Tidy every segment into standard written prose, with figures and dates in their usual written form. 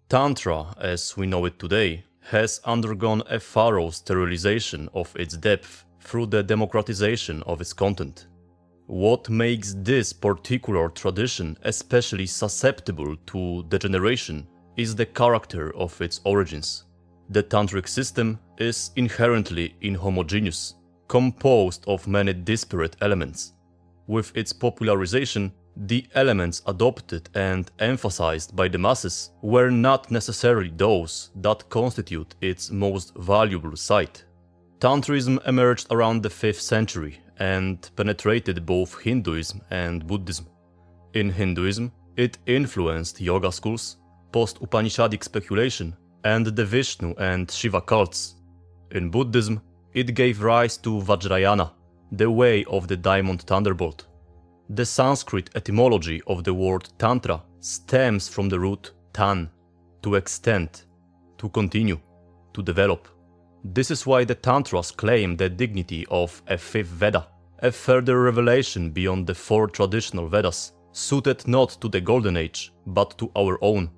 Tantra, as we know it today, has undergone a thorough sterilization of its depth through the democratization of its content. What makes this particular tradition especially susceptible to degeneration is the character of its origins. The tantric system is inherently inhomogeneous, composed of many disparate elements. With its popularization, the elements adopted and emphasized by the masses were not necessarily those that constitute its most valuable side. Tantrism emerged around the 5th century and penetrated both Hinduism and Buddhism. In Hinduism, it influenced yoga schools, post-Upanishadic speculation, and the Vishnu and Shiva cults. In Buddhism, it gave rise to Vajrayana, the way of the diamond thunderbolt. The Sanskrit etymology of the word Tantra stems from the root tan, to extend, to continue, to develop. This is why the Tantras claim the dignity of a 5th Veda, a further revelation beyond the 4 traditional Vedas, suited not to the Golden Age, but to our own.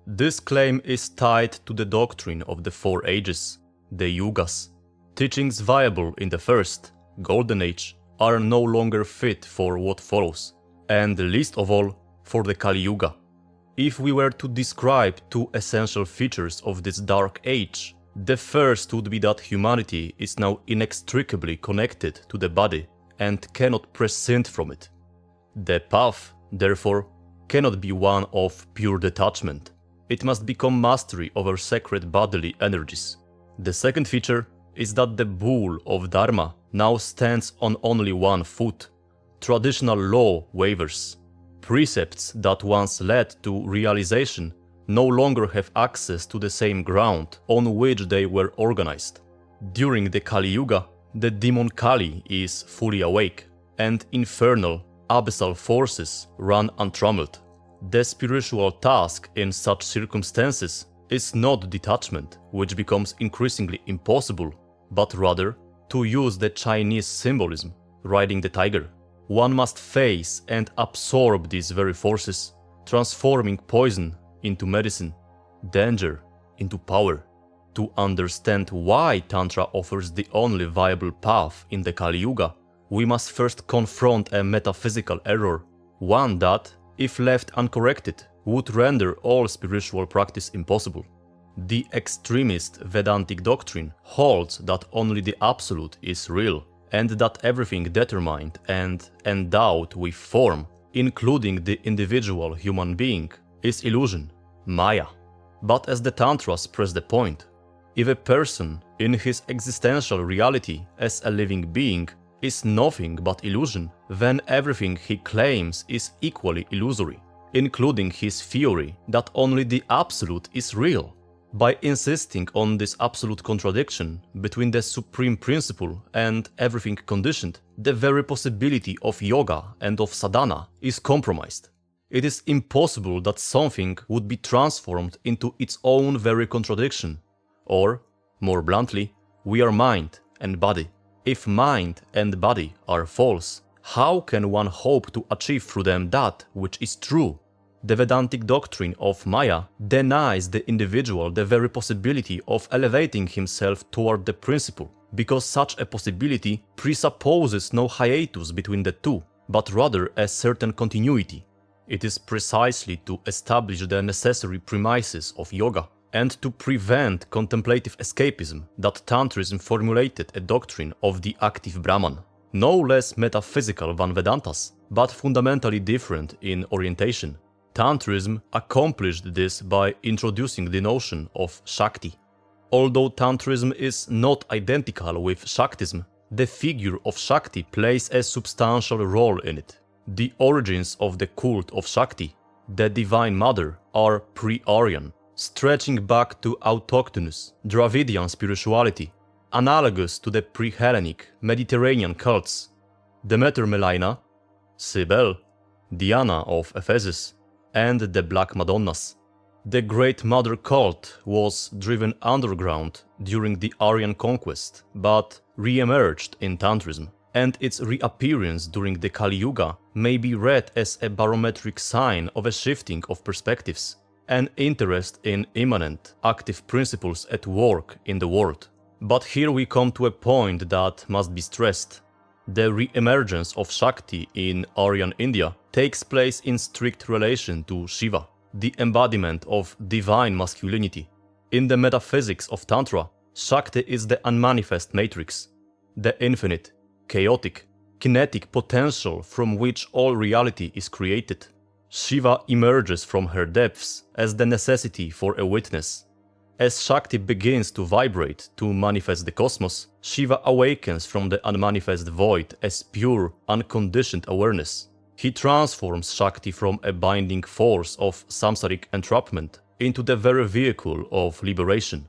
This claim is tied to the doctrine of the 4 ages, the Yugas. Teachings viable in the first, Golden Age, are no longer fit for what follows, and least of all, for the Kali Yuga. If we were to describe 2 essential features of this dark age, the first would be that humanity is now inextricably connected to the body and cannot prescind from it. The path, therefore, cannot be one of pure detachment. It must become mastery over sacred bodily energies. The second feature is that the bull of Dharma now stands on only one foot. Traditional law wavers. Precepts that once led to realization no longer have access to the same ground on which they were organized. During the Kali Yuga, the demon Kali is fully awake, and infernal, abyssal forces run untrammeled. The spiritual task in such circumstances is not detachment, which becomes increasingly impossible, but rather to use the Chinese symbolism, riding the tiger. One must face and absorb these very forces, transforming poison into medicine, danger into power. To understand why Tantra offers the only viable path in the Kali Yuga, we must first confront a metaphysical error, one that, if left uncorrected, would render all spiritual practice impossible. The extremist Vedantic doctrine holds that only the Absolute is real, and that everything determined and endowed with form, including the individual human being, is illusion, Maya. But as the Tantras press the point, if a person, in his existential reality as a living being, is nothing but illusion, then everything he claims is equally illusory, including his theory that only the Absolute is real. By insisting on this absolute contradiction between the supreme principle and everything conditioned, the very possibility of yoga and of sadhana is compromised. It is impossible that something would be transformed into its own very contradiction. Or, more bluntly, we are mind and body. If mind and body are false, how can one hope to achieve through them that which is true? The Vedantic doctrine of Maya denies the individual the very possibility of elevating himself toward the principle, because such a possibility presupposes no hiatus between the two, but rather a certain continuity. It is precisely to establish the necessary premises of yoga and to prevent contemplative escapism that Tantrism formulated a doctrine of the active Brahman, no less metaphysical than Vedantas, but fundamentally different in orientation. Tantrism accomplished this by introducing the notion of Shakti. Although Tantrism is not identical with Shaktism, the figure of Shakti plays a substantial role in it. The origins of the cult of Shakti, the Divine Mother, are pre-Aryan, stretching back to autochthonous Dravidian spirituality, analogous to the pre-Hellenic Mediterranean cults. Demeter Melina, Cybele, Diana of Ephesus, and the Black Madonnas. The Great Mother cult was driven underground during the Aryan conquest, but re-emerged in Tantrism, and its reappearance during the Kali Yuga may be read as a barometric sign of a shifting of perspectives, an interest in immanent, active principles at work in the world. But here we come to a point that must be stressed. The re-emergence of Shakti in Aryan India takes place in strict relation to Shiva, the embodiment of divine masculinity. In the metaphysics of Tantra, Shakti is the unmanifest matrix, the infinite, chaotic, kinetic potential from which all reality is created. Shiva emerges from her depths as the necessity for a witness. As Shakti begins to vibrate to manifest the cosmos, Shiva awakens from the unmanifest void as pure, unconditioned awareness. He transforms Shakti from a binding force of samsaric entrapment into the very vehicle of liberation.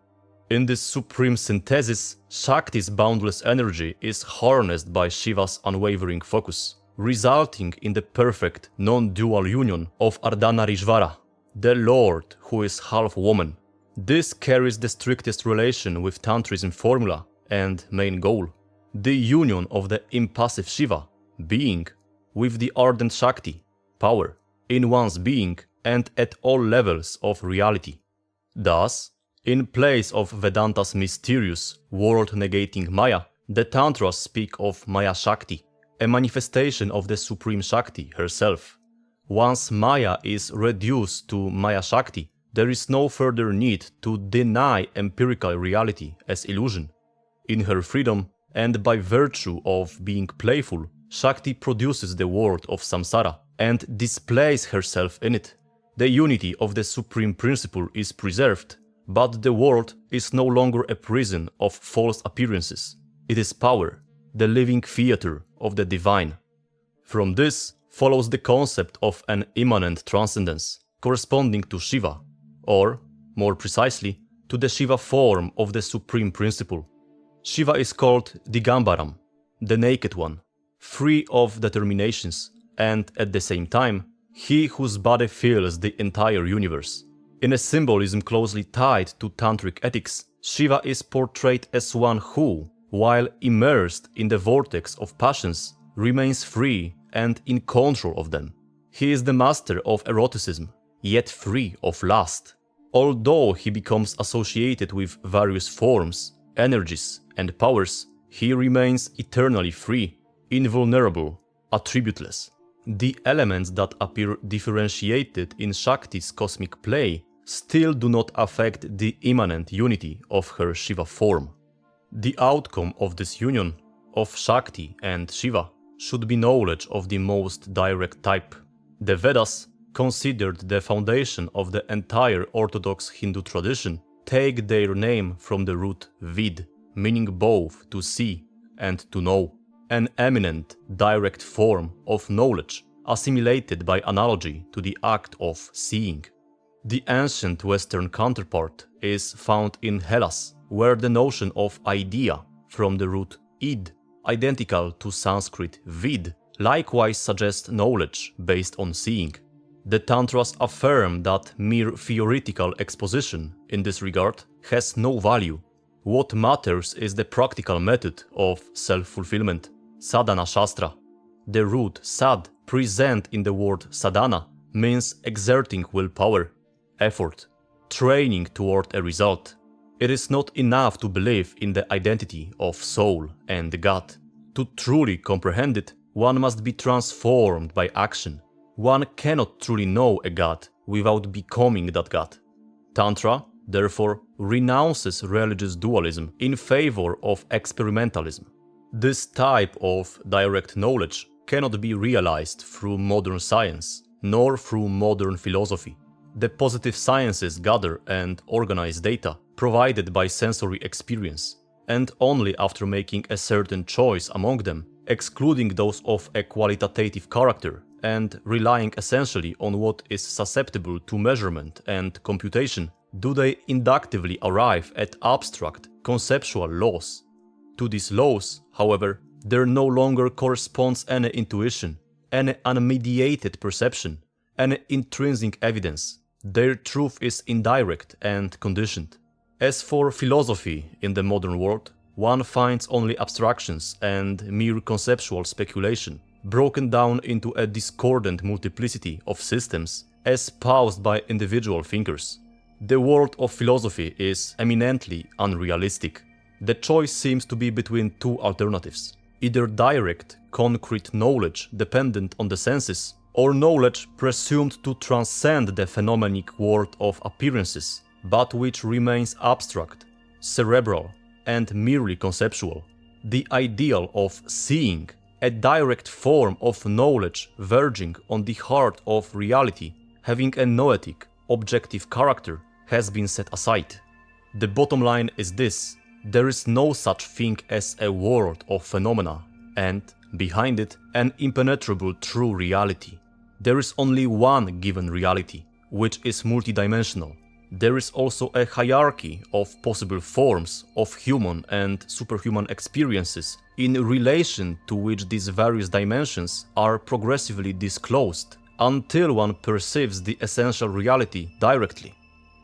In this supreme synthesis, Shakti's boundless energy is harnessed by Shiva's unwavering focus, resulting in the perfect non-dual union of Ardhanarishvara, the Lord who is half woman. This carries the strictest relation with Tantrism formula and main goal, the union of the impassive Shiva, being, with the ardent Shakti, power, in one's being and at all levels of reality. Thus, in place of Vedanta's mysterious, world-negating Maya, the Tantras speak of Maya Shakti, a manifestation of the Supreme Shakti herself. Once Maya is reduced to Maya Shakti, there is no further need to deny empirical reality as illusion. In her freedom, and by virtue of being playful, Shakti produces the world of samsara and displays herself in it. The unity of the Supreme Principle is preserved, but the world is no longer a prison of false appearances. It is power, the living theater of the divine. From this follows the concept of an immanent transcendence, corresponding to Shiva, or, more precisely, to the Shiva form of the Supreme Principle. Shiva is called Digambaram, the Naked One, free of determinations, and at the same time, he whose body fills the entire universe. In a symbolism closely tied to tantric ethics, Shiva is portrayed as one who, while immersed in the vortex of passions, remains free and in control of them. He is the master of eroticism, yet free of lust. Although he becomes associated with various forms, energies, and powers, he remains eternally free, invulnerable, attributeless. The elements that appear differentiated in Shakti's cosmic play still do not affect the immanent unity of her Shiva form. The outcome of this union, of Shakti and Shiva, should be knowledge of the most direct type. The Vedas, considered the foundation of the entire Orthodox Hindu tradition, take their name from the root vid, meaning both to see and to know, an eminent, direct form of knowledge assimilated by analogy to the act of seeing. The ancient Western counterpart is found in Hellas, where the notion of idea, from the root id, identical to Sanskrit vid, likewise suggests knowledge based on seeing. The Tantras affirm that mere theoretical exposition in this regard has no value. What matters is the practical method of self-fulfillment, sadhana shastra. The root sad, present in the word sadhana, means exerting willpower, effort, training toward a result. It is not enough to believe in the identity of soul and God. To truly comprehend it, one must be transformed by action. One cannot truly know a God without becoming that God. Tantra, therefore, renounces religious dualism in favor of experimentalism. This type of direct knowledge cannot be realized through modern science, nor through modern philosophy. The positive sciences gather and organize data provided by sensory experience, and only after making a certain choice among them, excluding those of a qualitative character, and relying essentially on what is susceptible to measurement and computation, do they inductively arrive at abstract, conceptual laws. To these laws, however, there no longer corresponds any intuition, any unmediated perception, any intrinsic evidence. Their truth is indirect and conditioned. As for philosophy in the modern world, one finds only abstractions and mere conceptual speculation, broken down into a discordant multiplicity of systems espoused by individual thinkers. The world of philosophy is eminently unrealistic. The choice seems to be between two alternatives: either direct, concrete knowledge dependent on the senses, or knowledge presumed to transcend the phenomenon world of appearances, but which remains abstract, cerebral, and merely conceptual. The ideal of seeing, a direct form of knowledge verging on the heart of reality, having a noetic, objective character, has been set aside. The bottom line is this: there is no such thing as a world of phenomena, and, behind it, an impenetrable true reality. There is only one given reality, which is multidimensional. There is also a hierarchy of possible forms of human and superhuman experiences, in relation to which these various dimensions are progressively disclosed, until one perceives the essential reality directly.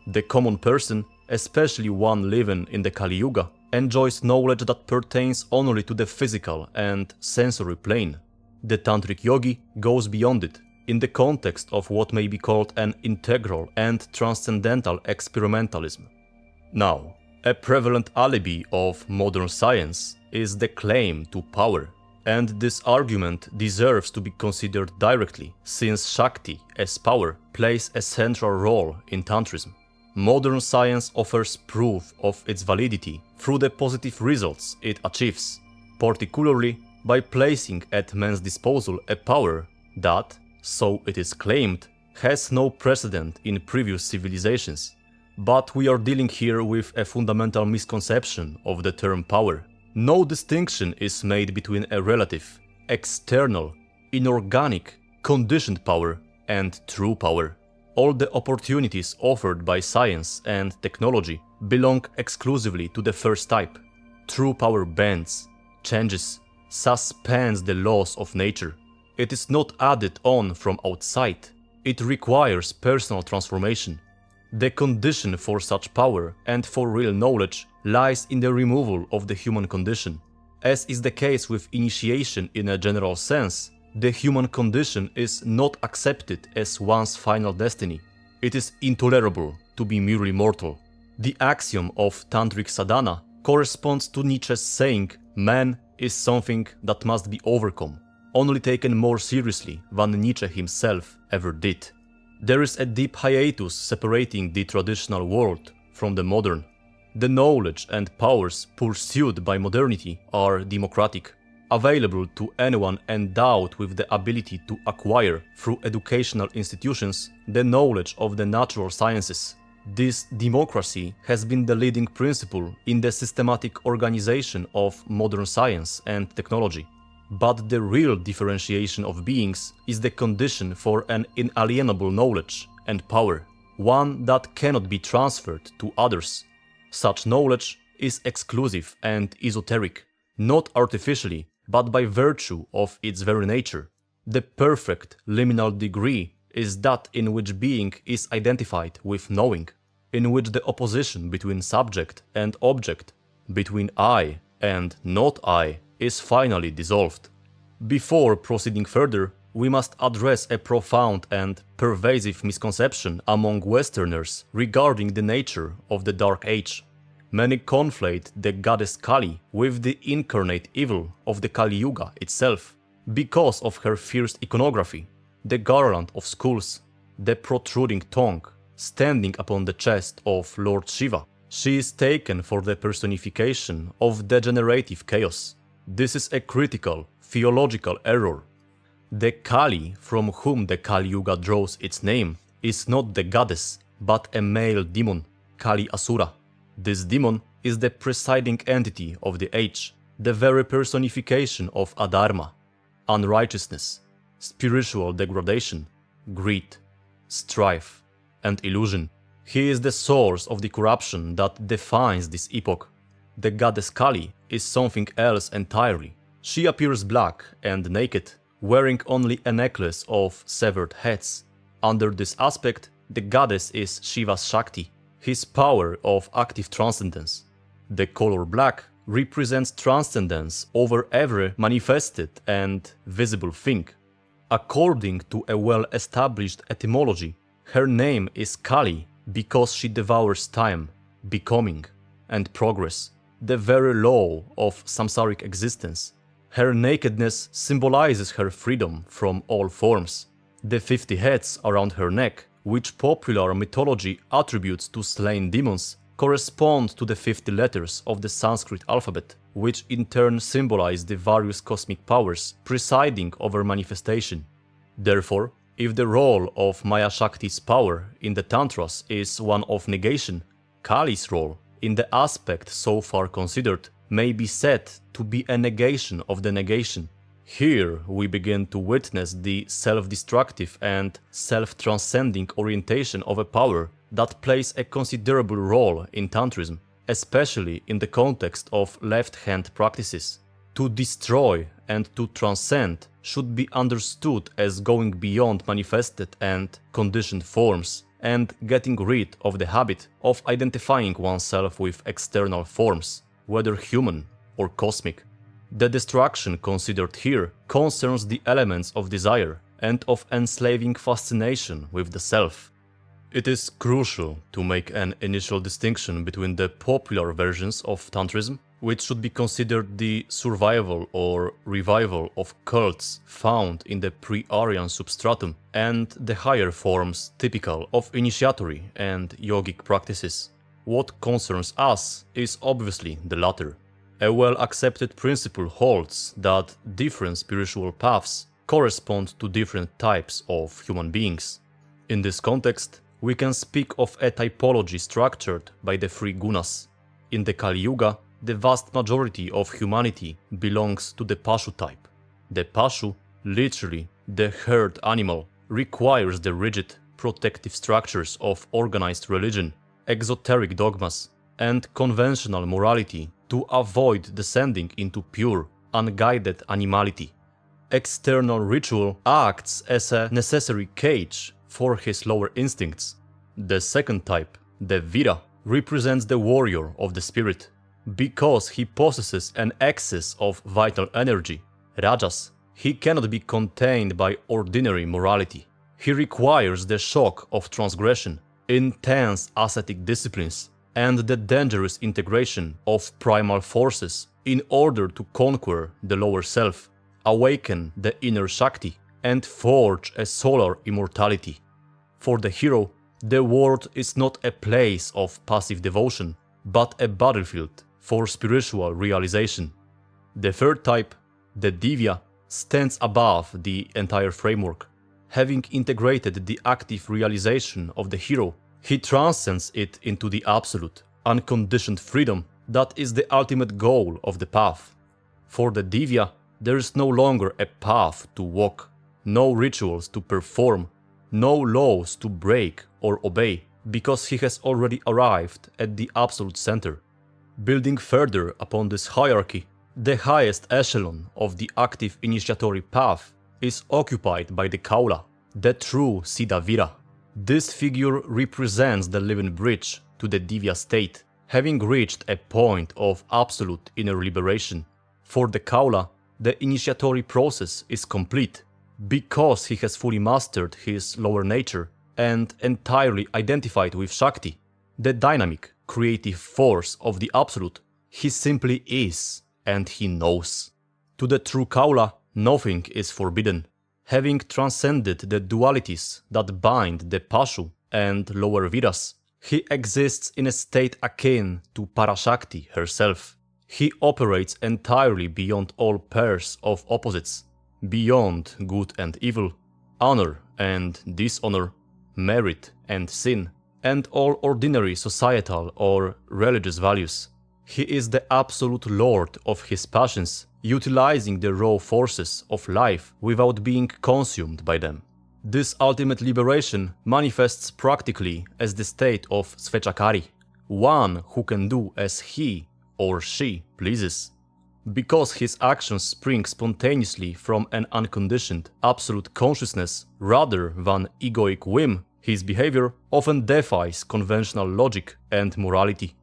The common person, especially one living in the Kali Yuga, enjoys knowledge that pertains only to the physical and sensory plane. The tantric yogi goes beyond it, in the context of what may be called an integral and transcendental experimentalism. Now, a prevalent alibi of modern science is the claim to power, and this argument deserves to be considered directly, since Shakti, as power, plays a central role in Tantrism. Modern science offers proof of its validity through the positive results it achieves, particularly by placing at man's disposal a power that, so it is claimed, has no precedent in previous civilizations. But we are dealing here with a fundamental misconception of the term power. No distinction is made between a relative, external, inorganic, conditioned power and true power. All the opportunities offered by science and technology belong exclusively to the first type. True power bends, changes, suspends the laws of nature. It is not added on from outside. It requires personal transformation. The condition for such power and for real knowledge lies in the removal of the human condition. As is the case with initiation in a general sense, the human condition is not accepted as one's final destiny. It is intolerable to be merely mortal. The axiom of tantric sadhana corresponds to Nietzsche's saying, "Man is something that must be overcome," only taken more seriously than Nietzsche himself ever did. There is a deep hiatus separating the traditional world from the modern. The knowledge and powers pursued by modernity are democratic, available to anyone endowed with the ability to acquire, through educational institutions, the knowledge of the natural sciences. This democracy has been the leading principle in the systematic organization of modern science and technology. But the real differentiation of beings is the condition for an inalienable knowledge and power, one that cannot be transferred to others. Such knowledge is exclusive and esoteric, not artificially, but by virtue of its very nature. The perfect liminal degree is that in which being is identified with knowing, in which the opposition between subject and object, between I and not I, is finally dissolved. Before proceeding further, we must address a profound and pervasive misconception among Westerners regarding the nature of the Dark Age. Many conflate the goddess Kali with the incarnate evil of the Kali Yuga itself, because of her fierce iconography, the garland of skulls, the protruding tongue, standing upon the chest of Lord Shiva. She is taken for the personification of degenerative chaos. This is a critical, theological error. The Kali, from whom the Kali Yuga draws its name, is not the goddess, but a male demon, Kali Asura. This demon is the presiding entity of the age, the very personification of adharma, unrighteousness, spiritual degradation, greed, strife, and illusion. He is the source of the corruption that defines this epoch. The goddess Kali is something else entirely. She appears black and naked, wearing only a necklace of severed heads. Under this aspect, the goddess is Shiva's Shakti, his power of active transcendence. The color black represents transcendence over every manifested and visible thing. According to a well-established etymology, Her name is Kali because she devours time, becoming, and progress, the very law of samsaric existence. Her nakedness symbolizes her freedom from all forms. The 50 heads around her neck, which popular mythology attributes to slain demons, correspond to the 50 letters of the Sanskrit alphabet, which in turn symbolize the various cosmic powers presiding over manifestation. Therefore, if the role of Maya Shakti's power in the Tantras is one of negation, Kali's role, in the aspect so far considered, may be said to be a negation of the negation. Here we begin to witness the self-destructive and self-transcending orientation of a power that plays a considerable role in Tantrism, especially in the context of left-hand practices. To destroy and to transcend should be understood as going beyond manifested and conditioned forms and getting rid of the habit of identifying oneself with external forms, whether human or cosmic. The destruction considered here concerns the elements of desire and of enslaving fascination with the self. It is crucial to make an initial distinction between the popular versions of Tantrism, which should be considered the survival or revival of cults found in the pre-Aryan substratum, and the higher forms typical of initiatory and yogic practices. What concerns us is obviously the latter. A well-accepted principle holds that different spiritual paths correspond to different types of human beings. In this context, we can speak of a typology structured by the three gunas. In the Kali Yuga, the vast majority of humanity belongs to the Pashu type. The Pashu, literally the herd animal, requires the rigid, protective structures of organized religion, exoteric dogmas, and conventional morality to avoid descending into pure, unguided animality. External ritual acts as a necessary cage for his lower instincts. The second type, the Vira, represents the warrior of the spirit. Because he possesses an excess of vital energy, Rajas, he cannot be contained by ordinary morality. He requires the shock of transgression, intense ascetic disciplines, and the dangerous integration of primal forces in order to conquer the lower self, awaken the inner Shakti, and forge a solar immortality. For the hero, the world is not a place of passive devotion, but a battlefield for spiritual realization. The third type, the Divya, stands above the entire framework. Having integrated the active realization of the hero, he transcends it into the absolute, unconditioned freedom that is the ultimate goal of the path. For the Divya, there is no longer a path to walk, no rituals to perform, no laws to break or obey, because he has already arrived at the absolute center. Building further upon this hierarchy, the highest echelon of the active initiatory path is occupied by the Kaula, the true Siddha Vira. This figure represents the living bridge to the Divya state, having reached a point of absolute inner liberation. For the Kaula, the initiatory process is complete, because he has fully mastered his lower nature and entirely identified with Shakti, the dynamic, creative force of the Absolute. He simply is, and he knows. To the true Kaula, nothing is forbidden. Having transcended the dualities that bind the Pashu and lower Viras, he exists in a state akin to Parashakti herself. He operates entirely beyond all pairs of opposites, beyond good and evil, honor and dishonor, merit and sin, and all ordinary societal or religious values. He is the absolute lord of his passions, utilizing the raw forces of life without being consumed by them. This ultimate liberation manifests practically as the state of Svechakari, one who can do as he or she pleases. Because his actions spring spontaneously from an unconditioned, absolute consciousness rather than egoic whim, his behavior often defies conventional logic and morality.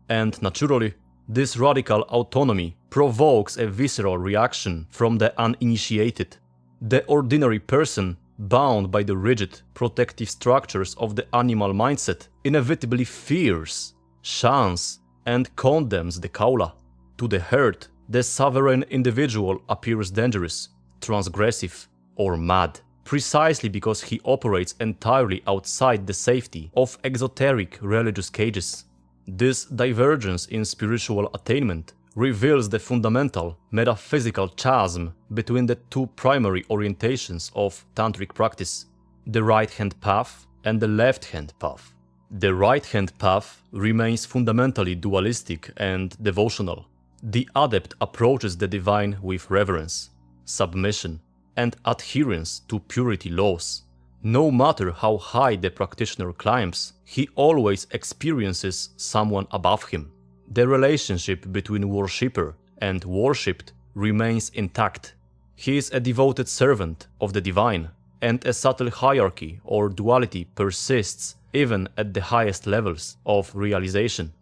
And naturally, this radical autonomy provokes a visceral reaction from the uninitiated. The ordinary person bound by the rigid, protective structures of the animal mindset, inevitably fears, shuns, and condemns the Kaula. To the herd, the sovereign individual appears dangerous, transgressive, or mad, precisely because he operates entirely outside the safety of exoteric religious cages. This divergence in spiritual attainment reveals the fundamental metaphysical chasm between the two primary orientations of tantric practice, the right-hand path and the left-hand path. The right-hand path remains fundamentally dualistic and devotional. The adept approaches the divine with reverence, submission, and adherence to purity laws. No matter how high the practitioner climbs, he always experiences someone above him. The relationship between worshipper and worshipped remains intact. He is a devoted servant of the divine, and a subtle hierarchy or duality persists even at the highest levels of realization.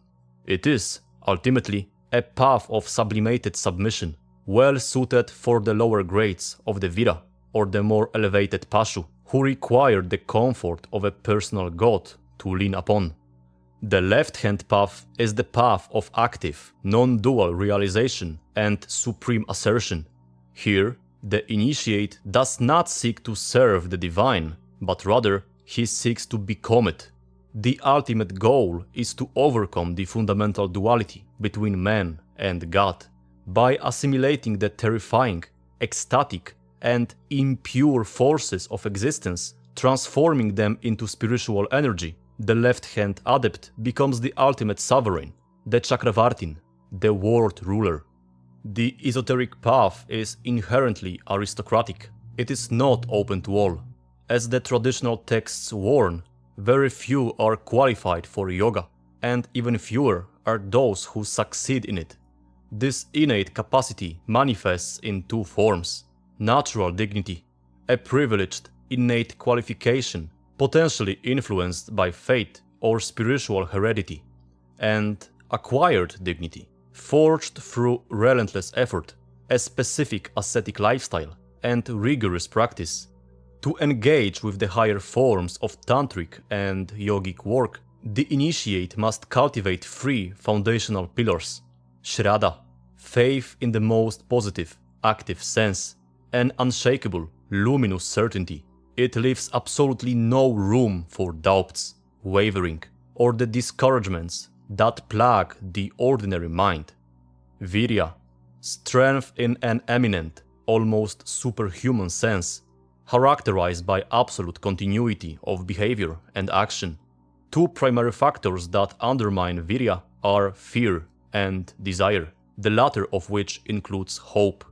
It is, ultimately, a path of sublimated submission, well suited for the lower grades of the Vira or the more elevated Pashu, who require the comfort of a personal god to lean upon. The left-hand path is the path of active, non-dual realization and supreme assertion. Here, the initiate does not seek to serve the divine, but rather he seeks to become it. The ultimate goal is to overcome the fundamental duality between man and God by assimilating the terrifying, ecstatic, and impure forces of existence, transforming them into spiritual energy. The left-hand adept becomes the ultimate sovereign, the Chakravartin, the world ruler. The esoteric path is inherently aristocratic. It is not open to all. As the traditional texts warn, very few are qualified for yoga, and even fewer are those who succeed in it. This innate capacity manifests in two forms: natural dignity, a privileged, innate qualification, potentially influenced by fate or spiritual heredity, and acquired dignity, forged through relentless effort, a specific ascetic lifestyle, and rigorous practice. To engage with the higher forms of tantric and yogic work, the initiate must cultivate three foundational pillars: Shraddha, faith in the most positive, active sense, an unshakable, luminous certainty. It leaves absolutely no room for doubts, wavering, or the discouragements that plague the ordinary mind. Virya, strength in an eminent, almost superhuman sense, characterized by absolute continuity of behavior and action. Two primary factors that undermine virya are fear and desire, the latter of which includes hope.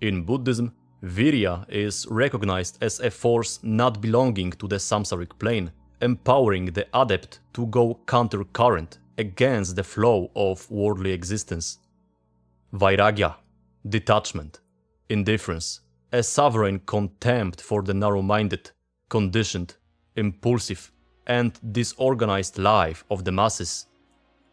In Buddhism, virya is recognized as a force not belonging to the samsaric plane, empowering the adept to go counter-current against the flow of worldly existence. Vairagya, detachment, indifference, a sovereign contempt for the narrow-minded, conditioned, impulsive, and disorganized life of the masses.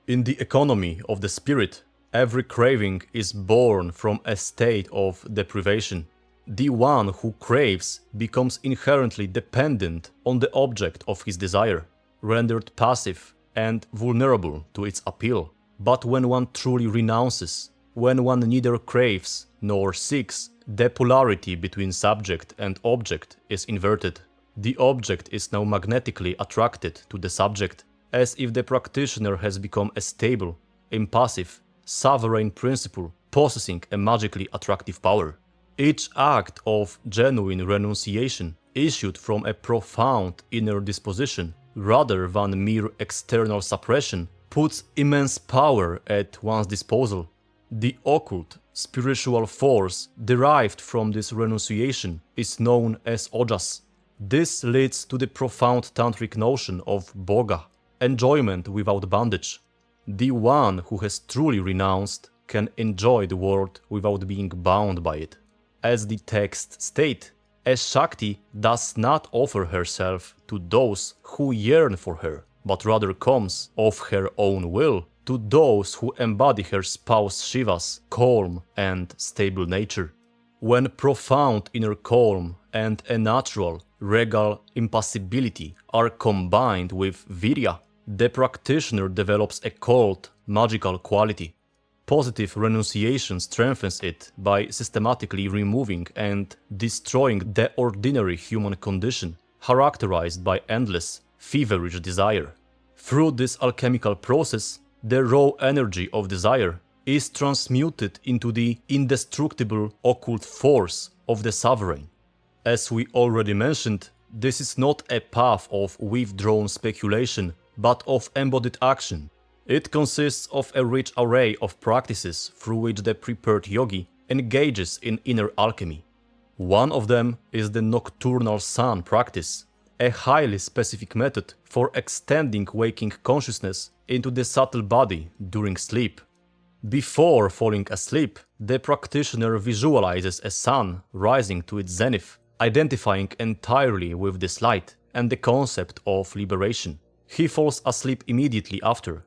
In the economy of the spirit, every craving is born from a state of deprivation. The one who craves becomes inherently dependent on the object of his desire, rendered passive and vulnerable to its appeal. But when one truly renounces, when one neither craves nor seeks, the polarity between subject and object is inverted. The object is now magnetically attracted to the subject, as if the practitioner has become a stable, impassive, sovereign principle possessing a magically attractive power. Each act of genuine renunciation issued from a profound inner disposition, rather than mere external suppression, puts immense power at one's disposal. The occult, spiritual force derived from this renunciation is known as ojas. This leads to the profound tantric notion of boga, enjoyment without bondage. The one who has truly renounced can enjoy the world without being bound by it. As the text states, a Shakti does not offer herself to those who yearn for her, but rather comes of her own will to those who embody her spouse Shiva's calm and stable nature. When profound inner calm and a natural, regal impassibility are combined with virya, the practitioner develops a cold, magical quality. Positive renunciation strengthens it by systematically removing and destroying the ordinary human condition, characterized by endless, feverish desire. Through this alchemical process, the raw energy of desire is transmuted into the indestructible occult force of the sovereign. As we already mentioned, this is not a path of withdrawn speculation, but of embodied action. It consists of a rich array of practices through which the prepared yogi engages in inner alchemy. One of them is the nocturnal sun practice, a highly specific method for extending waking consciousness into the subtle body during sleep. Before falling asleep, the practitioner visualizes a sun rising to its zenith, identifying entirely with this light and the concept of liberation. He falls asleep immediately after.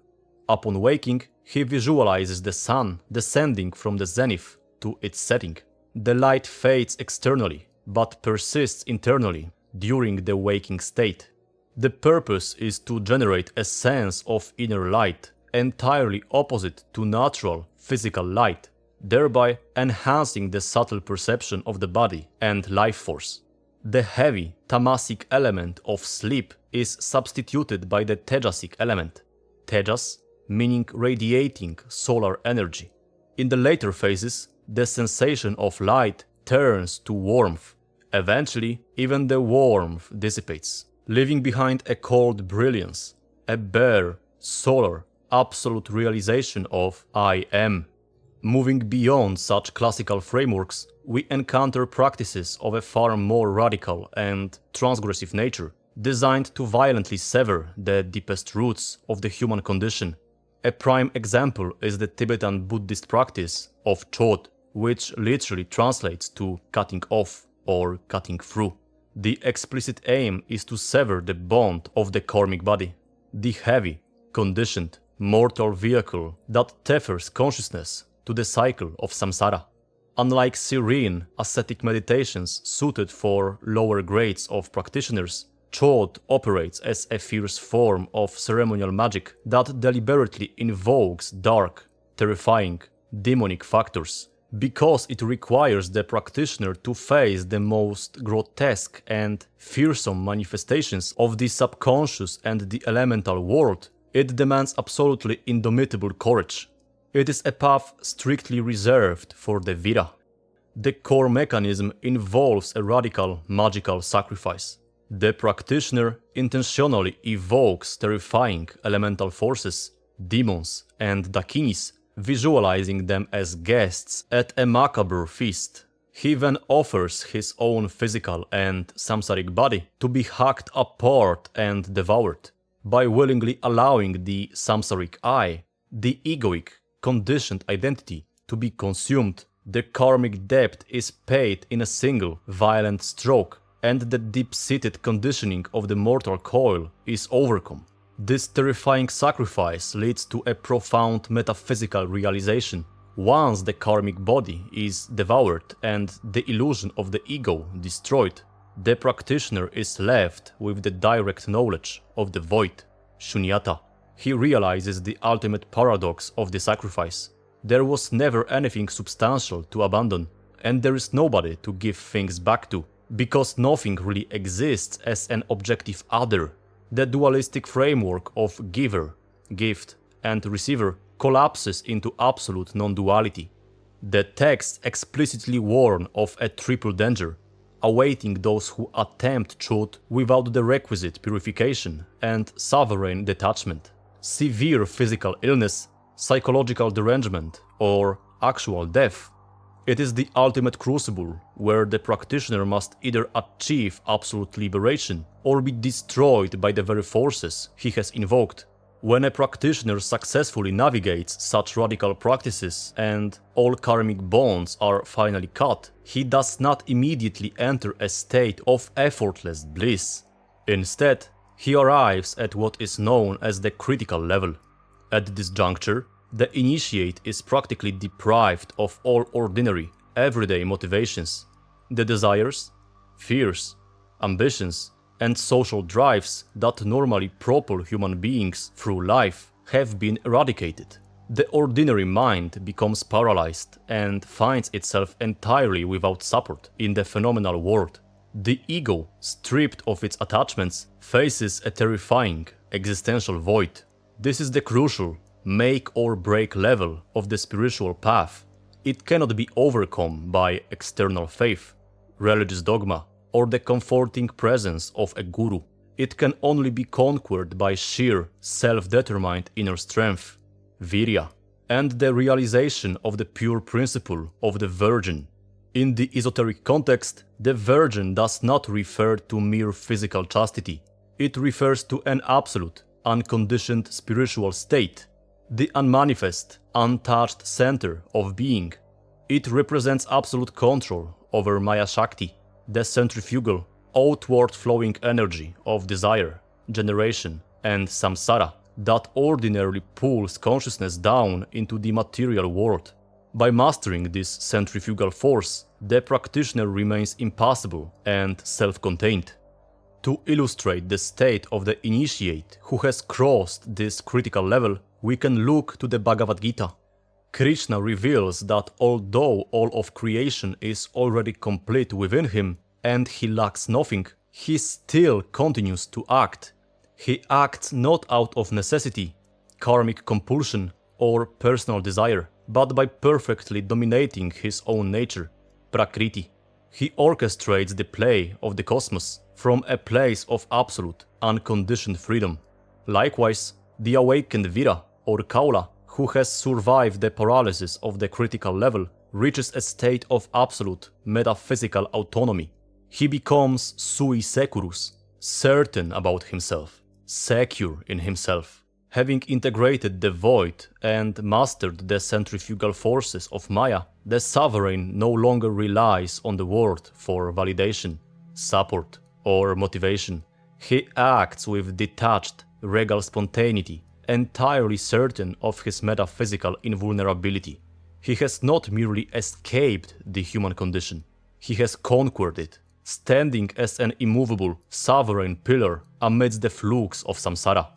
Upon waking, he visualizes the sun descending from the zenith to its setting. The light fades externally, but persists internally during the waking state. The purpose is to generate a sense of inner light, entirely opposite to natural physical light, thereby enhancing the subtle perception of the body and life force. The heavy tamasic element of sleep is substituted by the tejasic element. Tejas meaning radiating solar energy. In the later phases, the sensation of light turns to warmth. Eventually, even the warmth dissipates, leaving behind a cold brilliance, a bare, solar, absolute realization of I am. Moving beyond such classical frameworks, we encounter practices of a far more radical and transgressive nature, designed to violently sever the deepest roots of the human condition. A prime example is the Tibetan Buddhist practice of Chod, which literally translates to cutting off or cutting through. The explicit aim is to sever the bond of the karmic body, the heavy, conditioned, mortal vehicle that tethers consciousness to the cycle of samsara. Unlike serene, ascetic meditations suited for lower grades of practitioners, Chod operates as a fierce form of ceremonial magic that deliberately invokes dark, terrifying, demonic factors, because it requires the practitioner to face the most grotesque and fearsome manifestations of the subconscious and the elemental world. It demands absolutely indomitable courage. It is a path strictly reserved for the Vira. The core mechanism involves a radical magical sacrifice. The practitioner intentionally evokes terrifying elemental forces, demons and dakinis, visualizing them as guests at a macabre feast. He then offers his own physical and samsaric body to be hacked apart and devoured. By willingly allowing the samsaric I, the egoic, conditioned identity, to be consumed, the karmic debt is paid in a single, violent stroke, and the deep-seated conditioning of the mortal coil is overcome. This terrifying sacrifice leads to a profound metaphysical realization. Once the karmic body is devoured and the illusion of the ego destroyed, the practitioner is left with the direct knowledge of the void, shunyata. He realizes the ultimate paradox of the sacrifice. There was never anything substantial to abandon, and there is nobody to give things back to, because nothing really exists as an objective other. The dualistic framework of giver, gift, and receiver collapses into absolute non-duality. The text explicitly warns of a triple danger, awaiting those who attempt truth without the requisite purification and sovereign detachment. Severe physical illness, psychological derangement, or actual death. It is the ultimate crucible where the practitioner must either achieve absolute liberation or be destroyed by the very forces he has invoked. When a practitioner successfully navigates such radical practices and all karmic bonds are finally cut, he does not immediately enter a state of effortless bliss. Instead, he arrives at what is known as the critical level. At this juncture, the initiate is practically deprived of all ordinary, everyday motivations. The desires, fears, ambitions, and social drives that normally propel human beings through life have been eradicated. The ordinary mind becomes paralyzed and finds itself entirely without support in the phenomenal world. The ego, stripped of its attachments, faces a terrifying existential void. This is the crucial make or break level of the spiritual path. It cannot be overcome by external faith, religious dogma, or the comforting presence of a guru. It can only be conquered by sheer, self-determined inner strength, virya, and the realization of the pure principle of the virgin. In the esoteric context, the virgin does not refer to mere physical chastity. It refers to an absolute, unconditioned spiritual state, the unmanifest, untouched center of being. It represents absolute control over Maya Shakti, the centrifugal, outward-flowing energy of desire, generation, and samsara that ordinarily pulls consciousness down into the material world. By mastering this centrifugal force, the practitioner remains impassible and self-contained. To illustrate the state of the initiate who has crossed this critical level, we can look to the Bhagavad Gita. Krishna reveals that although all of creation is already complete within him and he lacks nothing, he still continues to act. He acts not out of necessity, karmic compulsion, or personal desire, but by perfectly dominating his own nature, Prakriti. He orchestrates the play of the cosmos from a place of absolute, unconditioned freedom. Likewise, the awakened Vira, or Kaula, who has survived the paralysis of the critical level, reaches a state of absolute, metaphysical autonomy. He becomes sui securus, certain about himself, secure in himself. Having integrated the void and mastered the centrifugal forces of Maya, the sovereign no longer relies on the world for validation, support, or motivation. He acts with detached, regal spontaneity, entirely certain of his metaphysical invulnerability. He has not merely escaped the human condition, he has conquered it, standing as an immovable, sovereign pillar amidst the flux of samsara.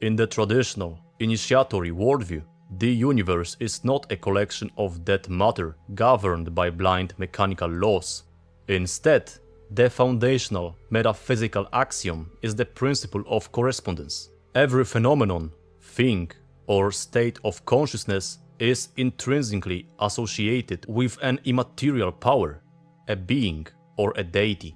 In the traditional, initiatory worldview, the universe is not a collection of dead matter governed by blind mechanical laws. Instead, the foundational metaphysical axiom is the principle of correspondence. Every phenomenon, thing, or state of consciousness is intrinsically associated with an immaterial power, a being or a deity,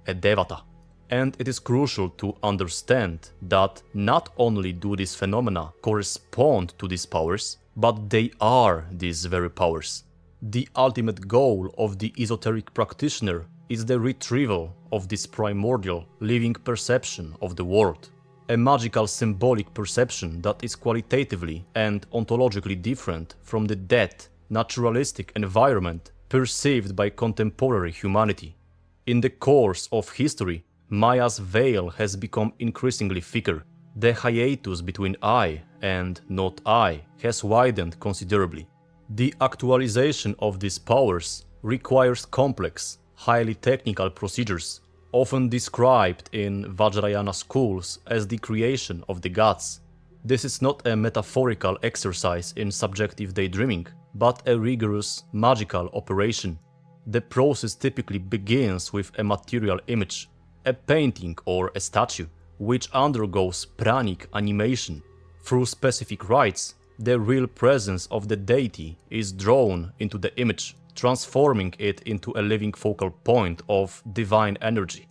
a devata. And it is crucial to understand that not only do these phenomena correspond to these powers, but they are these very powers. The ultimate goal of the esoteric practitioner is the retrieval of this primordial living perception of the world, a magical symbolic perception that is qualitatively and ontologically different from the dead, naturalistic environment perceived by contemporary humanity. In the course of history, Maya's veil has become increasingly thicker. The hiatus between I and not I has widened considerably. The actualization of these powers requires complex, highly technical procedures, often described in Vajrayana schools as the creation of the gods. This is not a metaphorical exercise in subjective daydreaming, but a rigorous, magical operation. The process typically begins with a material image, a painting or a statue, which undergoes pranic animation. Through specific rites, the real presence of the deity is drawn into the image, transforming it into a living focal point of divine energy.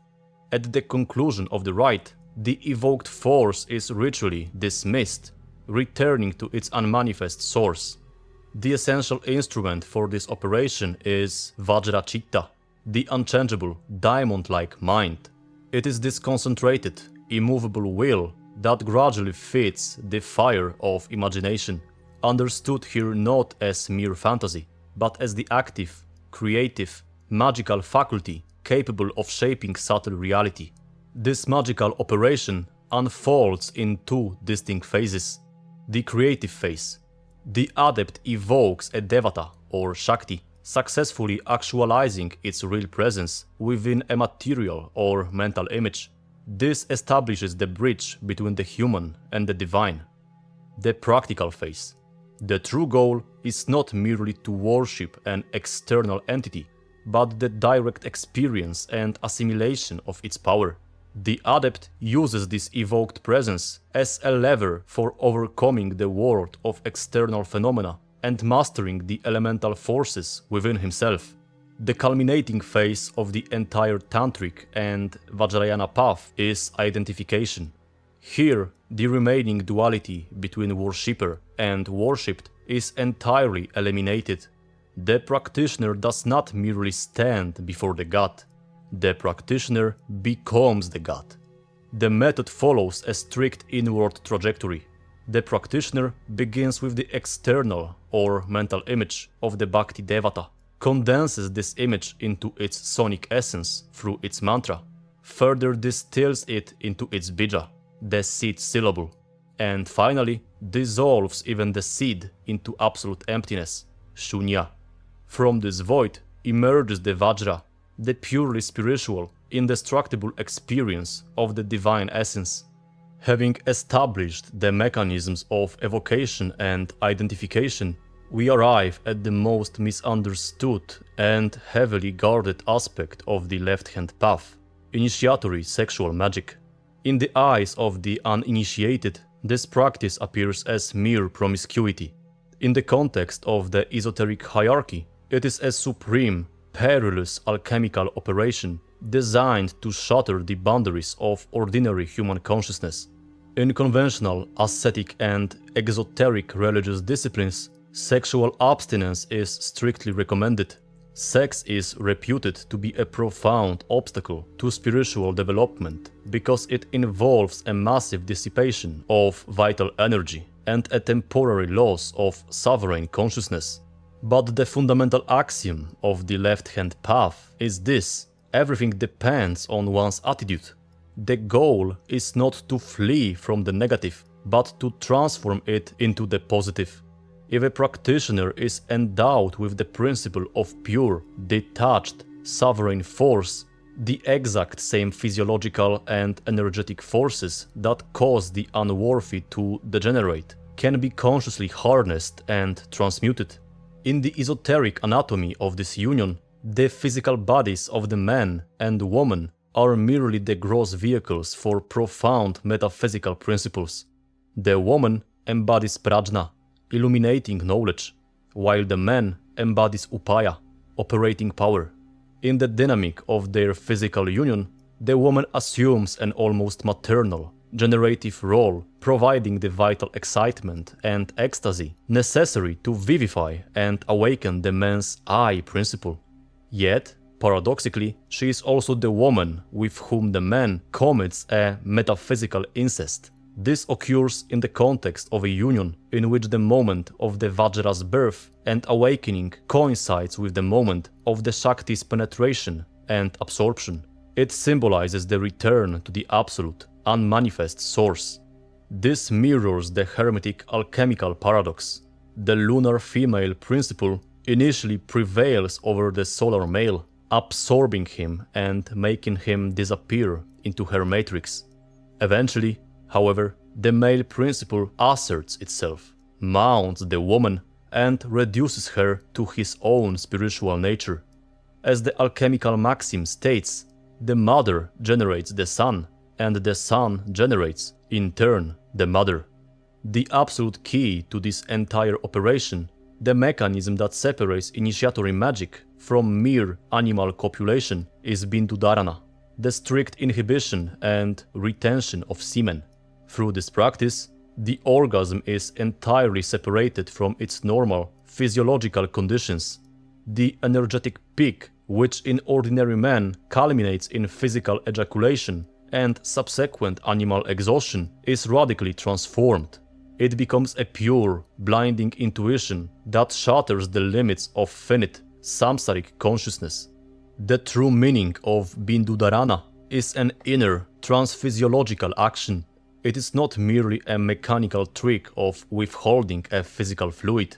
At the conclusion of the rite, the evoked force is ritually dismissed, returning to its unmanifest source. The essential instrument for this operation is Vajrachitta, the unchangeable, diamond-like mind. It is this concentrated, immovable will that gradually feeds the fire of imagination, understood here not as mere fantasy, but as the active, creative, magical faculty capable of shaping subtle reality. This magical operation unfolds in two distinct phases. The creative phase. The adept evokes a devata or Shakti, successfully actualizing its real presence within a material or mental image. This establishes the bridge between the human and the divine. The practical phase. The true goal is not merely to worship an external entity, but the direct experience and assimilation of its power. The adept uses this evoked presence as a lever for overcoming the world of external phenomena and mastering the elemental forces within himself. The culminating phase of the entire Tantric and Vajrayana path is identification. Here, the remaining duality between worshipper and worshipped is entirely eliminated. The practitioner does not merely stand before the god. The practitioner becomes the god. The method follows a strict inward trajectory. The practitioner begins with the external or mental image of the Bhakti Devata, condenses this image into its sonic essence through its mantra, further distills it into its bija, the seed syllable, and finally dissolves even the seed into absolute emptiness, shunya. From this void emerges the Vajra, the purely spiritual, indestructible experience of the divine essence. Having established the mechanisms of evocation and identification, we arrive at the most misunderstood and heavily guarded aspect of the left-hand path, initiatory sexual magic. In the eyes of the uninitiated, this practice appears as mere promiscuity. In the context of the esoteric hierarchy, it is a supreme, perilous alchemical operation designed to shatter the boundaries of ordinary human consciousness. In conventional, ascetic and exoteric religious disciplines, sexual abstinence is strictly recommended. Sex is reputed to be a profound obstacle to spiritual development because it involves a massive dissipation of vital energy and a temporary loss of sovereign consciousness. But the fundamental axiom of the left-hand path is this: everything depends on one's attitude. The goal is not to flee from the negative, but to transform it into the positive. If a practitioner is endowed with the principle of pure, detached, sovereign force, the exact same physiological and energetic forces that cause the unworthy to degenerate can be consciously harnessed and transmuted. In the esoteric anatomy of this union, the physical bodies of the man and woman are merely the gross vehicles for profound metaphysical principles. The woman embodies prajna, illuminating knowledge, while the man embodies upaya, operating power. In the dynamic of their physical union, the woman assumes an almost maternal, generative role, providing the vital excitement and ecstasy necessary to vivify and awaken the man's I principle. Yet, paradoxically, she is also the woman with whom the man commits a metaphysical incest. This occurs in the context of a union in which the moment of the Vajra's birth and awakening coincides with the moment of the Shakti's penetration and absorption. It symbolizes the return to the absolute, unmanifest source. This mirrors the Hermetic alchemical paradox. The lunar female principle initially prevails over the solar male, absorbing him and making him disappear into her matrix. Eventually, however, the male principle asserts itself, mounts the woman, and reduces her to his own spiritual nature. As the alchemical maxim states, the mother generates the son, and the son generates, in turn, the mother. The absolute key to this entire operation, the mechanism that separates initiatory magic from mere animal copulation, is Bindudarana, the strict inhibition and retention of semen. Through this practice, the orgasm is entirely separated from its normal physiological conditions. The energetic peak, which in ordinary men culminates in physical ejaculation and subsequent animal exhaustion, is radically transformed. It becomes a pure, blinding intuition that shatters the limits of finite, samsaric consciousness. The true meaning of Bindudarana is an inner, transphysiological action. It is not merely a mechanical trick of withholding a physical fluid.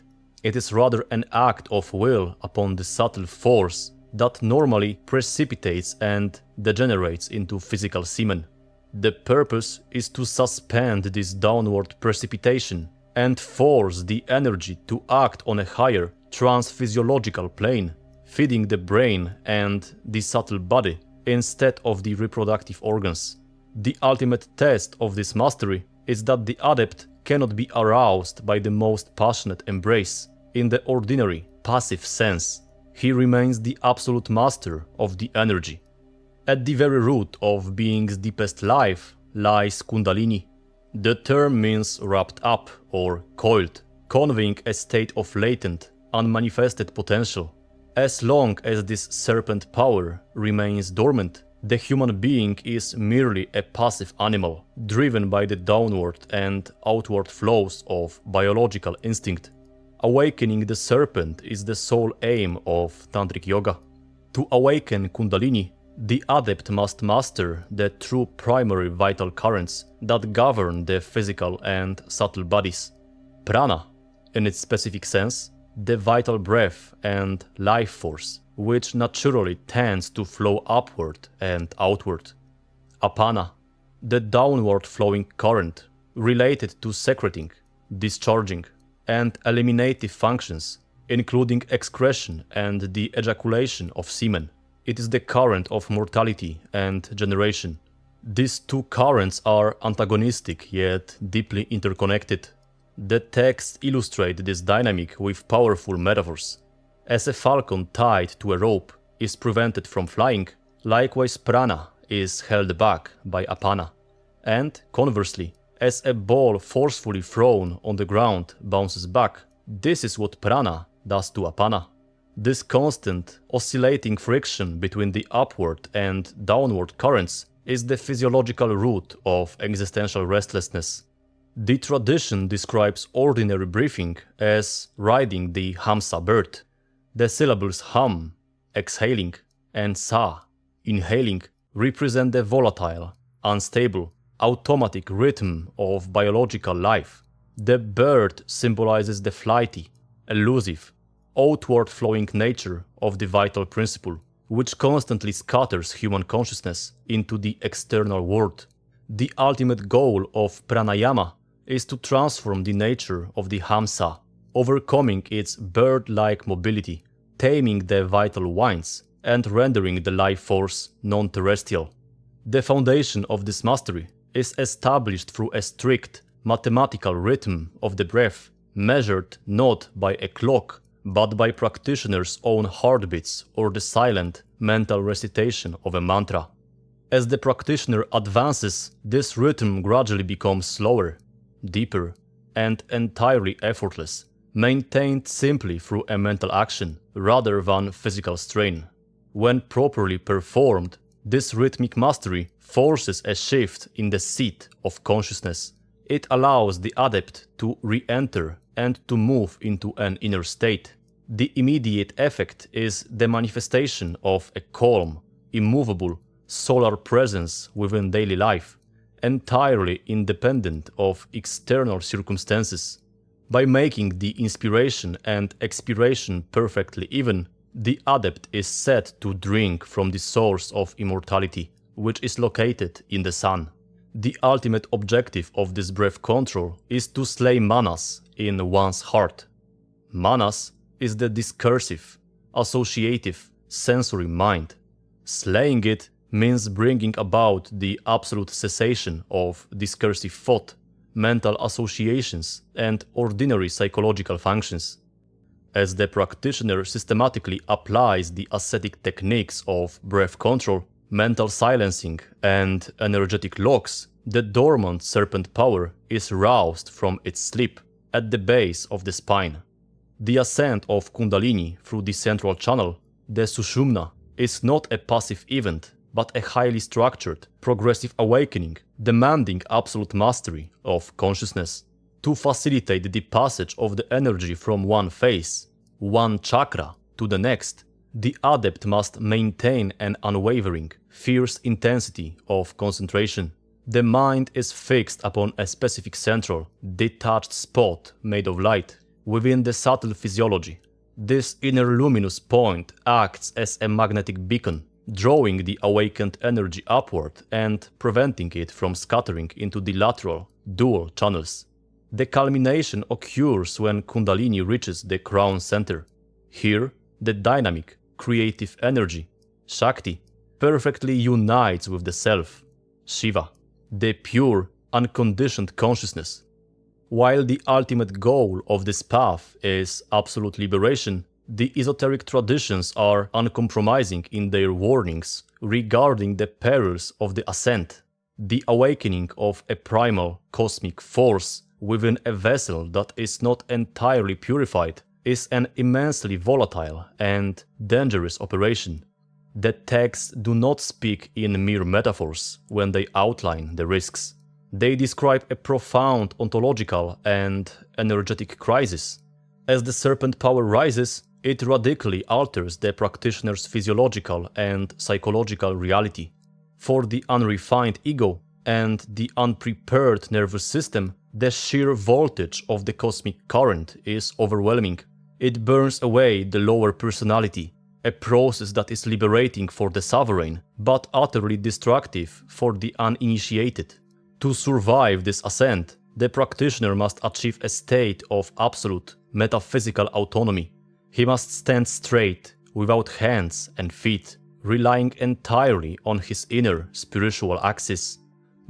It is rather an act of will upon the subtle force that normally precipitates and degenerates into physical semen. The purpose is to suspend this downward precipitation and force the energy to act on a higher transphysiological plane, feeding the brain and the subtle body instead of the reproductive organs. The ultimate test of this mastery is that the adept cannot be aroused by the most passionate embrace. In the ordinary, passive sense, he remains the absolute master of the energy. At the very root of being's deepest life lies Kundalini. The term means wrapped up or coiled, conveying a state of latent, unmanifested potential. As long as this serpent power remains dormant, the human being is merely a passive animal, driven by the downward and outward flows of biological instinct. Awakening the serpent is the sole aim of Tantric Yoga. To awaken Kundalini, the adept must master the true primary vital currents that govern the physical and subtle bodies. Prana, in its specific sense, the vital breath and life force, which naturally tends to flow upward and outward. Apana, the downward flowing current related to secreting, discharging, and eliminative functions, including excretion and the ejaculation of semen. It is the current of mortality and generation. These two currents are antagonistic yet deeply interconnected. The texts illustrate this dynamic with powerful metaphors. As a falcon tied to a rope is prevented from flying, likewise prana is held back by apana. And conversely, as a ball forcefully thrown on the ground bounces back, this is what prana does to apana. This constant, oscillating friction between the upward and downward currents is the physiological root of existential restlessness. The tradition describes ordinary breathing as riding the hamsa bird. The syllables ham, exhaling, and sa, inhaling, represent the volatile, unstable, automatic rhythm of biological life. The bird symbolizes the flighty, elusive, outward-flowing nature of the vital principle, which constantly scatters human consciousness into the external world. The ultimate goal of pranayama is to transform the nature of the hamsa, overcoming its bird-like mobility, taming the vital winds, and rendering the life force non-terrestrial. The foundation of this mastery is established through a strict mathematical rhythm of the breath, measured not by a clock, but by practitioners' own heartbeats or the silent mental recitation of a mantra. As the practitioner advances, this rhythm gradually becomes slower, deeper, and entirely effortless, maintained simply through a mental action rather than physical strain. When properly performed, this rhythmic mastery forces a shift in the seat of consciousness. It allows the adept to re-enter and to move into an inner state. The immediate effect is the manifestation of a calm, immovable, solar presence within daily life, entirely independent of external circumstances. By making the inspiration and expiration perfectly even, the adept is said to drink from the source of immortality, which is located in the sun. The ultimate objective of this breath control is to slay manas in one's heart. Manas is the discursive, associative, sensory mind. Slaying it means bringing about the absolute cessation of discursive thought, mental associations, and ordinary psychological functions. As the practitioner systematically applies the ascetic techniques of breath control, mental silencing, and energetic locks, the dormant serpent power is roused from its sleep at the base of the spine. The ascent of Kundalini through the central channel, the Sushumna, is not a passive event, but a highly structured, progressive awakening, demanding absolute mastery of consciousness. To facilitate the passage of the energy from one phase, one chakra, to the next, the adept must maintain an unwavering, fierce intensity of concentration. The mind is fixed upon a specific central, detached spot made of light, within the subtle physiology. This inner luminous point acts as a magnetic beacon, drawing the awakened energy upward and preventing it from scattering into the lateral, dual channels. The culmination occurs when Kundalini reaches the crown center. Here, the dynamic, creative energy, Shakti, perfectly unites with the self, Shiva, the pure, unconditioned consciousness. While the ultimate goal of this path is absolute liberation, the esoteric traditions are uncompromising in their warnings regarding the perils of the ascent, the awakening of a primal cosmic force within a vessel that is not entirely purified is an immensely volatile and dangerous operation. The texts do not speak in mere metaphors when they outline the risks. They describe a profound ontological and energetic crisis. As the serpent power rises, it radically alters the practitioner's physiological and psychological reality. For the unrefined ego and the unprepared nervous system, the sheer voltage of the cosmic current is overwhelming. It burns away the lower personality, a process that is liberating for the sovereign, but utterly destructive for the uninitiated. To survive this ascent, the practitioner must achieve a state of absolute metaphysical autonomy. He must stand straight, without hands and feet, relying entirely on his inner spiritual axis.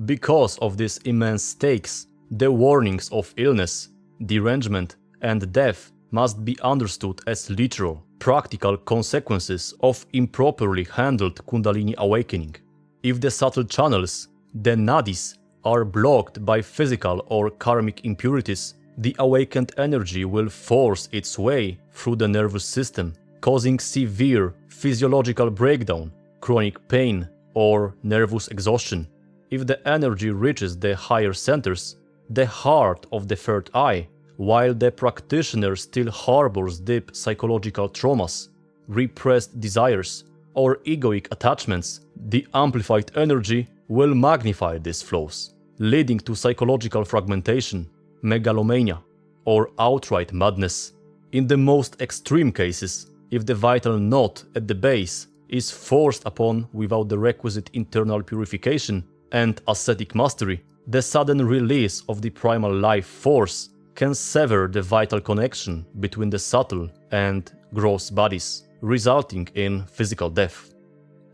Because of these immense stakes, the warnings of illness, derangement, and death must be understood as literal, practical consequences of improperly handled Kundalini awakening. If the subtle channels, the nadis, are blocked by physical or karmic impurities, the awakened energy will force its way through the nervous system, causing severe physiological breakdown, chronic pain, or nervous exhaustion. If the energy reaches the higher centers, the heart of the third eye, while the practitioner still harbors deep psychological traumas, repressed desires, or egoic attachments, the amplified energy will magnify these flows, leading to psychological fragmentation, megalomania, or outright madness. In the most extreme cases, if the vital knot at the base is forced upon without the requisite internal purification and ascetic mastery, the sudden release of the primal life force can sever the vital connection between the subtle and gross bodies, resulting in physical death.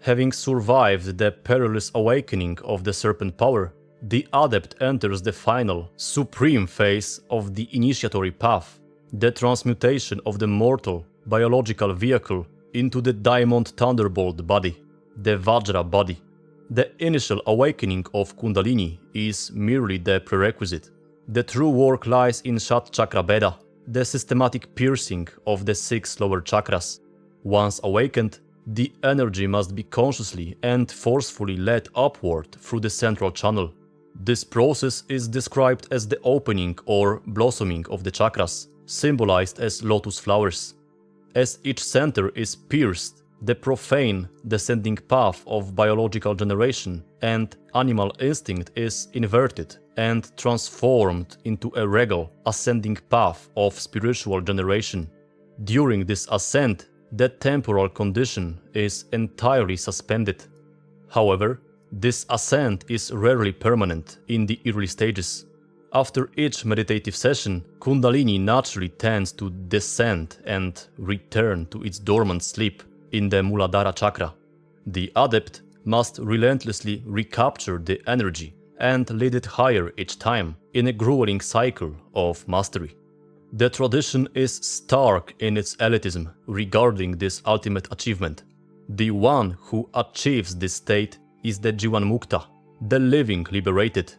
Having survived the perilous awakening of the serpent power, the adept enters the final, supreme phase of the initiatory path, the transmutation of the mortal, biological vehicle into the diamond thunderbolt body, the Vajra body. The initial awakening of Kundalini is merely the prerequisite. The true work lies in Shat Chakra Beda, the systematic piercing of the 6 lower chakras. Once awakened, the energy must be consciously and forcefully led upward through the central channel. This process is described as the opening or blossoming of the chakras, symbolized as lotus flowers. As each center is pierced, the profane descending path of biological generation and animal instinct is inverted and transformed into a regal, ascending path of spiritual generation. During this ascent, the temporal condition is entirely suspended. However, this ascent is rarely permanent in the early stages. After each meditative session, Kundalini naturally tends to descend and return to its dormant sleep in the Muladhara chakra. The adept must relentlessly recapture the energy and lead it higher each time in a grueling cycle of mastery. The tradition is stark in its elitism regarding this ultimate achievement. The one who achieves this state is the Jivan Mukta, the living liberated.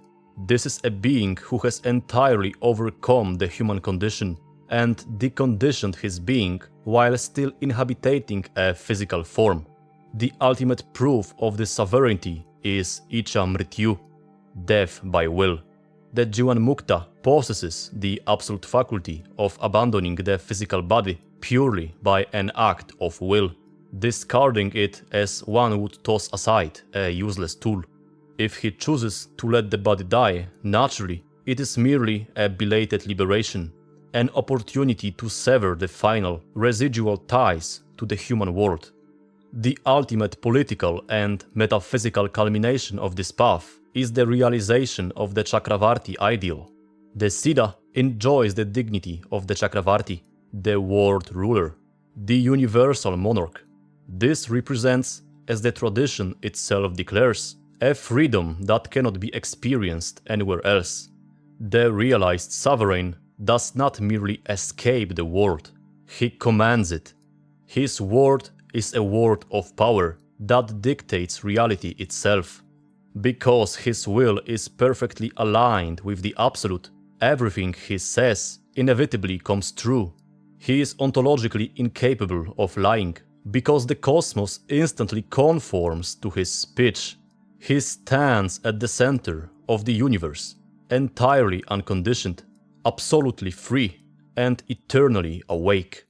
This is a being who has entirely overcome the human condition and deconditioned his being while still inhabiting a physical form. The ultimate proof of this sovereignty is Icha Mrityu, death by will. The Jivan Mukta possesses the absolute faculty of abandoning the physical body purely by an act of will, discarding it as one would toss aside a useless tool. If he chooses to let the body die naturally, it is merely a belated liberation, an opportunity to sever the final, residual ties to the human world. The ultimate political and metaphysical culmination of this path is the realization of the Chakravarti ideal. The Siddha enjoys the dignity of the Chakravarti, the world ruler, the universal monarch. This represents, as the tradition itself declares, a freedom that cannot be experienced anywhere else. The realized sovereign does not merely escape the world, he commands it. His word is a word of power that dictates reality itself. Because his will is perfectly aligned with the Absolute, everything he says inevitably comes true. He is ontologically incapable of lying, because the cosmos instantly conforms to his speech. He stands at the center of the universe, entirely unconditioned, absolutely free, and eternally awake.